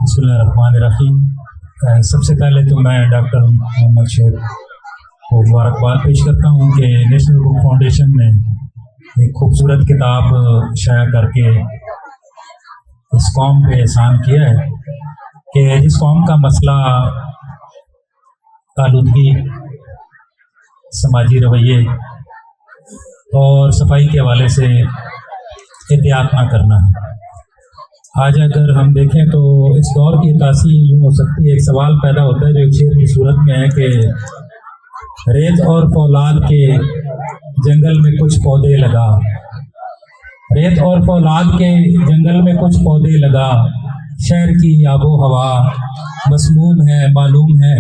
बिस्मिल्लाहिर्रहमानिर्रहीम। सबसे पहले तो मैं डॉक्टर मोहम्मद शेख को मुबारकबाद पेश करता हूँ कि नेशनल बुक फाउंडेशन ने एक खूबसूरत किताब शाया करके इस कौम पे एहसान किया है कि जिस कौम का मसला आलूदगी, समाजी रवैये और सफाई के हवाले से एहतियात ना करना है। आज अगर हम देखें तो इस दौर की तासीर यूँ हो सकती है, एक सवाल पैदा होता है जो एक शेर की सूरत में है कि रेत और फौलाद के जंगल में कुछ पौधे लगा, रेत और फौलाद के जंगल में कुछ पौधे लगा, शहर की आबो हवा मसमूम है मालूम है।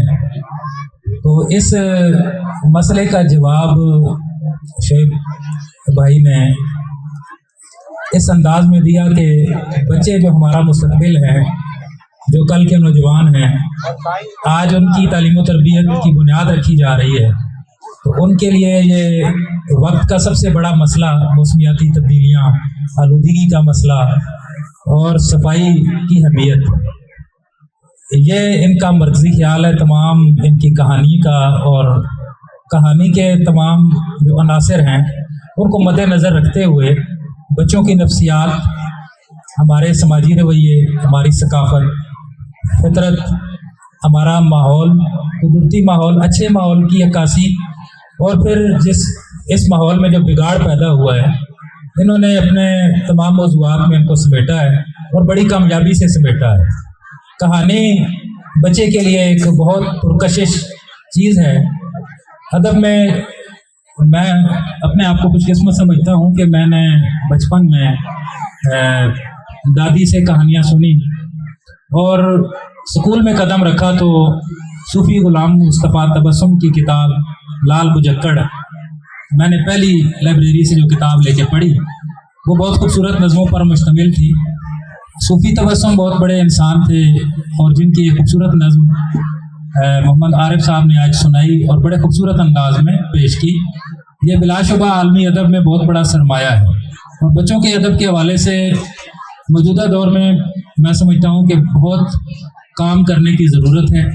तो इस मसले का जवाब शेख भाई ने इस अंदाज में दिया कि बच्चे जो हमारा मुस्तकबिल है, जो कल के नौजवान हैं, आज उनकी तालीम और तरबियत की बुनियाद रखी जा रही है। तो उनके लिए ये वक्त का सबसे बड़ा मसला मौसमियाती तब्दीलियाँ, आलूदगी का मसला और सफाई की अहमियत, ये इनका मरकज़ी ख्याल है। तमाम इनकी कहानी का और कहानी के तमाम जो अनासर हैं उनको मद्देनज़र रखते हुए बच्चों की नफ्सियात, हमारे समाजी रवैये, हमारी सकाफ़त, फितरत, हमारा माहौल, कुदरती माहौल, अच्छे माहौल की अक्कासी और फिर इस माहौल में जो बिगाड़ पैदा हुआ है, इन्होंने अपने तमाम मौज़ूआत में इनको समेटा है और बड़ी कामयाबी से समेटा है। कहानी बच्चे के लिए एक बहुत पुरकशिश चीज़ है। अदब में मैं अपने आप को खुशकिस्मत समझता हूँ कि मैंने बचपन में दादी से कहानियाँ सुनी और स्कूल में कदम रखा तो सूफ़ी ग़ुलाम मुस्तफ़ा तबस्सुम की किताब लाल बुजक्कड़ मैंने पहली लाइब्रेरी से जो किताब लेके पढ़ी, वो बहुत खूबसूरत नज़मों पर मुश्तमिल थी। सूफ़ी तबस्सुम बहुत बड़े इंसान थे और जिनकी एक खूबसूरत नज़्म मोहम्मद आरिफ साहब ने आज सुनाई और बड़े खूबसूरत अंदाज में पेश की। ये बिलाशुबा आलमी अदब में बहुत बड़ा सरमाया है और बच्चों के अदब के हवाले से मौजूदा दौर में मैं समझता हूँ कि बहुत काम करने की ज़रूरत है।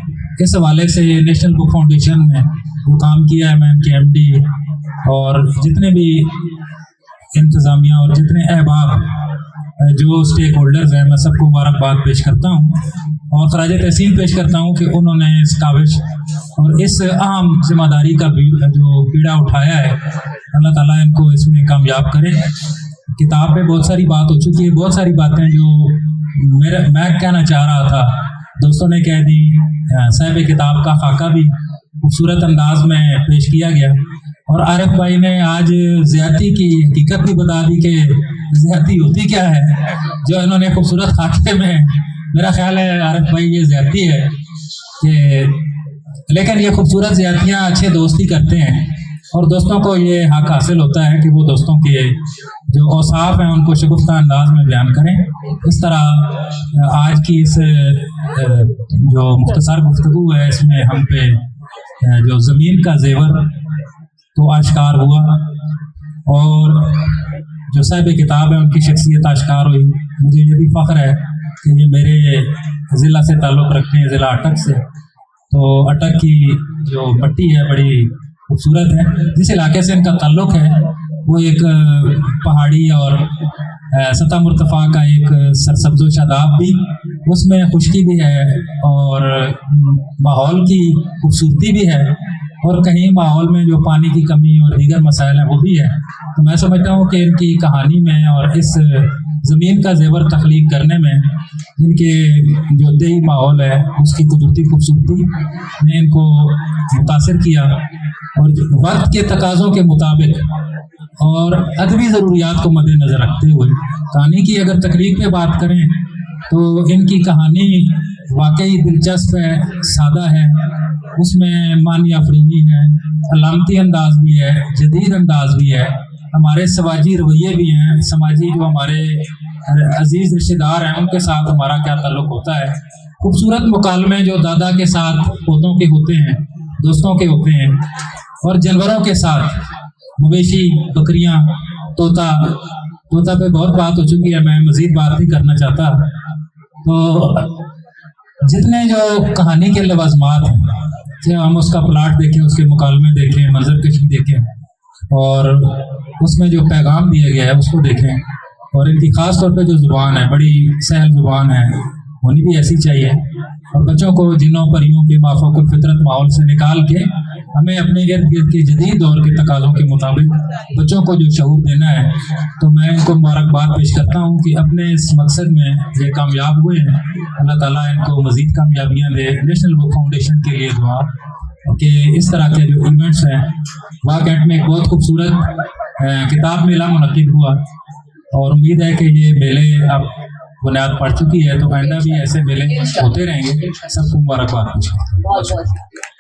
इस हवाले से नेशनल बुक फाउंडेशन ने जो काम किया है, मैं उनके MD और जितने भी इंतज़ामिया और जितने अहबाब जो स्टेक होल्डर्स हैं, मैं सबको मुबारकबाद पेश करता हूँ और खराज तहसीन पेश करता हूँ कि उन्होंने इस काविश और इस अहम जिम्मेदारी का भी जो बीड़ा उठाया है, अल्लाह ताला इनको इसमें कामयाब करे। किताब में बहुत सारी बात हो चुकी है, बहुत सारी बातें जो मैं कहना चाह रहा था दोस्तों ने कह दी। साहिब किताब का खाका भी खूबसूरत अंदाज में पेश किया गया और आरिफ भाई ने आज ज़्यादती की हकीकत भी बता दी कि ज़्यादती होती क्या है, जो इन्होंने खूबसूरत खाके में, मेरा ख्याल है आरिफ भाई ये ज़्यादती है कि, लेकिन ये खूबसूरत ज़्यादतियाँ अच्छे दोस्ती करते हैं और दोस्तों को ये हक हासिल होता है कि वो दोस्तों के जो औसाफ हैं उनको शगुफ्ता अंदाज में बयान करें। इस तरह आज की इस जो मुख्तसर गुफ्तगू है, इसमें हम पे जो ज़मीन का ज़ेवर तो आश्कार हुआ और जो साहिब किताब है उनकी शख्सियत आश्कार हुई। मुझे ये भी फ़ख्र है कि ये मेरे ज़िला से ताल्लुक़ रखते हैं, ज़िला अटक से। तो अटक की जो मट्टी है बड़ी खूबसूरत है। जिस इलाके से इनका ताल्लुक़ है वो एक पहाड़ी और सतह मुर्तफ़ा का एक सरसब्ज़ व शादाब भी, उसमें खुशकी भी है और माहौल की खूबसूरती भी है और कहीं माहौल में जो पानी की कमी और दीगर मसाइल हैं वो भी है। तो मैं समझता हूँ कि इनकी कहानी में और इस ज़मीन का ज़ेवर तख्लीक करने में इनके जो देही माहौल है उसकी कुदरती खूबसूरती ने इनको मुतासिर किया और वक्त के तकाज़ों के मुताबिक और अदबी ज़रूरियात को मद्देनज़र रखते हुए कहानी की अगर तकरीब पे बात करें तो इनकी कहानी वाकई दिलचस्प है, सादा है, उसमें मानी अफरीनी है, अलामती अंदाज भी है, जदीद अंदाज भी है, हमारे समाजी रवैये भी हैं, समाजी जो हमारे अजीज़ रिश्तेदार हैं उनके साथ हमारा क्या ताल्लुक़ होता है। खूबसूरत मुकालमे जो दादा के साथ पोतों के होते हैं, दोस्तों के होते हैं और जानवरों के साथ, मवेशी, बकरियाँ, तोता पे बहुत बात हो चुकी है, मैं मज़ीद बात भी करना चाहता। तो جتنے جو کہانی کے لوازمات ہیں، کہ ہم اس کا پلاٹ دیکھیں، اس کے مکالمے دیکھیں، منظر کشی دیکھیں، اور اس میں جو پیغام دیا گیا ہے اس کو دیکھیں، اور ان کی خاص طور پہ جو زبان ہے بڑی سہل زبان ہے، ہونی بھی ایسی چاہیے، اور بچوں کو جنوں پریوں کے مافوق الفطرت ماحول سے نکال کے ہمیں اپنے ارد گرد کے جدید دور کے تقاضوں کے مطابق بچوں کو جو شعور دینا ہے، تو میں ان کو مبارکباد پیش کرتا ہوں کہ اپنے اس مقصد میں یہ کامیاب ہوئے ہیں۔ اللہ تعالیٰ ان کو مزید کامیابیاں دے۔ نیشنل بک فاؤنڈیشن کے لیے دعا کہ اس طرح کے جو ایونٹس ہیں، واقعات میں ایک بہت خوبصورت کتاب میلہ منعقد ہوا، اور امید ہے کہ یہ میلے اب بنیاد پڑ چکی ہے، تو آئندہ بھی ایسے میلے ہوتے رہیں گے۔ سب کو مبارکباد پیش کرتا ہوں۔